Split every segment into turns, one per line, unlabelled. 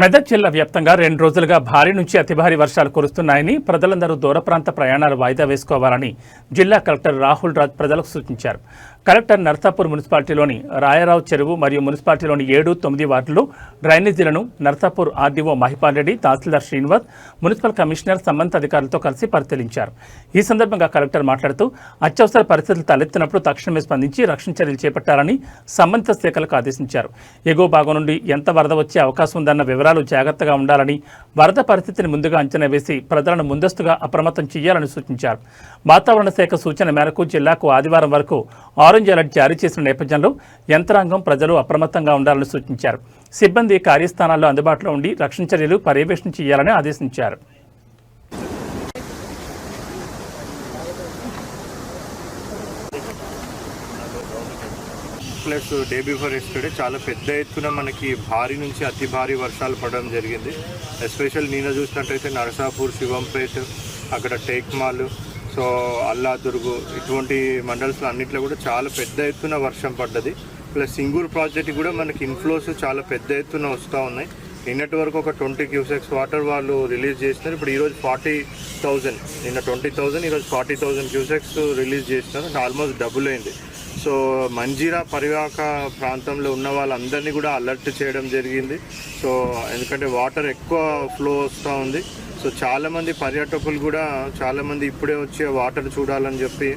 మెదక్ జిల్లా వ్యాప్తంగా 2 రోజులుగా భారీ నుంచి అతి భారీ వర్షాలు కురుస్తున్నాయని ప్రజలందరూ దూర ప్రాంత ప్రయాణాలు వాయిదా వేసుకోవాలని జిల్లా కలెక్టర్ రాహుల్ రాజ్ ప్రజలకు సూచించారు. కలెక్టర్ నర్సాపూర్ మున్సిపాలిటీలోని రాయరావు చెరువు మరియు మున్సిపాలిటీలోని 7, 9 వార్డులు డ్రైనేజీలను నర్సాపూర్ ఆర్డీఓ మహిపాల్ రెడ్డి, తహసీల్దార్ శ్రీనివాస్, మున్సిపల్ కమిషనర్ సంబంధిత అధికారులతో కలిసి పరిశీలించారు. ఈ సందర్భంగా కలెక్టర్ మాట్లాడుతూ అత్యవసర పరిస్థితులు తలెత్తినప్పుడు తక్షణమే స్పందించి రక్షణ చర్యలు చేపట్టాలని సంబంధిత శాఖలకు ఆదేశించారు. ఎగువ భాగం నుండి ఎంత వరద వచ్చే అవకాశం ఉందన్న వివరాలు జాగ్రత్తగా ఉండాలని, వరద పరిస్థితిని ముందుగా అంచనా వేసి ప్రజలను ముందస్తుగా అప్రమత్తం చేయాలని సూచించారు. వాతావరణ శాఖ సూచన మేరకు జిల్లాకు ఆదివారం వరకు ఆరెంజ్ అలర్ట్ జారీ చేసిన నేపథ్యంలో యంత్రాంగం, ప్రజలు అప్రమత్తంగా ఉండాలని సూచించారు. సిబ్బంది కార్యస్థానాల్లో అందుబాటులో ఉండి రక్షణ చర్యలు పర్యవేక్షణ చేయాలని ఆదేశించారు.
ప్లస్ డే బిఫోర్ ఎస్టర్డే చాలా పెద్ద ఎత్తున మనకి భారీ నుంచి అతి భారీ వర్షాలు పడడం జరిగింది. ఎస్పెషల్ నేను చూసినట్టయితే నరసాపూర్, శివంపేట్, అక్కడ టేక్మాల్, సో అల్లాదుర్గు ఇటువంటి మండల్స్లో అన్నింటిలో కూడా చాలా పెద్ద ఎత్తున వర్షం పడ్డది. ప్లస్ సింగూర్ ప్రాజెక్ట్ కూడా మనకి ఇన్ఫ్లోస్ చాలా పెద్ద ఎత్తున వస్తూ ఉన్నాయి. నిన్నటి వరకు ఒక 20 క్యూసెక్స్ వాటర్ వాళ్ళు రిలీజ్ చేసినారు. ఇప్పుడు ఈరోజు 40,000, నిన్న 20,000, ఈరోజు 40,000 క్యూసెక్స్ రిలీజ్ చేసినారు. అంటే ఆల్మోస్ట్ డబుల్ అయింది. సో మంజీరా పరివాహక ప్రాంతంలో ఉన్న వాళ్ళందరినీ కూడా అలర్ట్ చేయడం జరిగింది. సో ఎందుకంటే వాటర్ ఎక్కువ ఫ్లో వస్తూ ఉంది. సో చాలామంది పర్యాటకులు కూడా చాలామంది ఇప్పుడే వచ్చే వాటర్ చూడాలని చెప్పి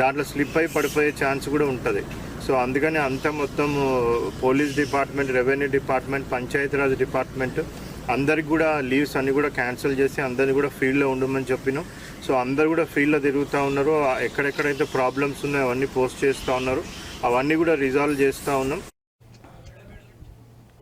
దాంట్లో స్లిప్ అయి పడిపోయే ఛాన్స్ కూడా ఉంటుంది. సో అందుకని అంతా మొత్తం police department, revenue department, Panchayati Raj department అందరికి కూడా లీవ్స్ అన్నీ కూడా క్యాన్సిల్ చేసి అందరినీ కూడా ఫీల్డ్లో ఉండమని చెప్పినాం. సో అందరు కూడా ఫీల్డ్లో తిరుగుతూ ఉన్నారు. ఎక్కడెక్కడైతే ప్రాబ్లమ్స్ ఉన్నాయో అవన్నీ పోస్ట్ చేస్తూ ఉన్నారు. అవన్నీ కూడా రిజాల్వ్ చేస్తూ ఉన్నాం.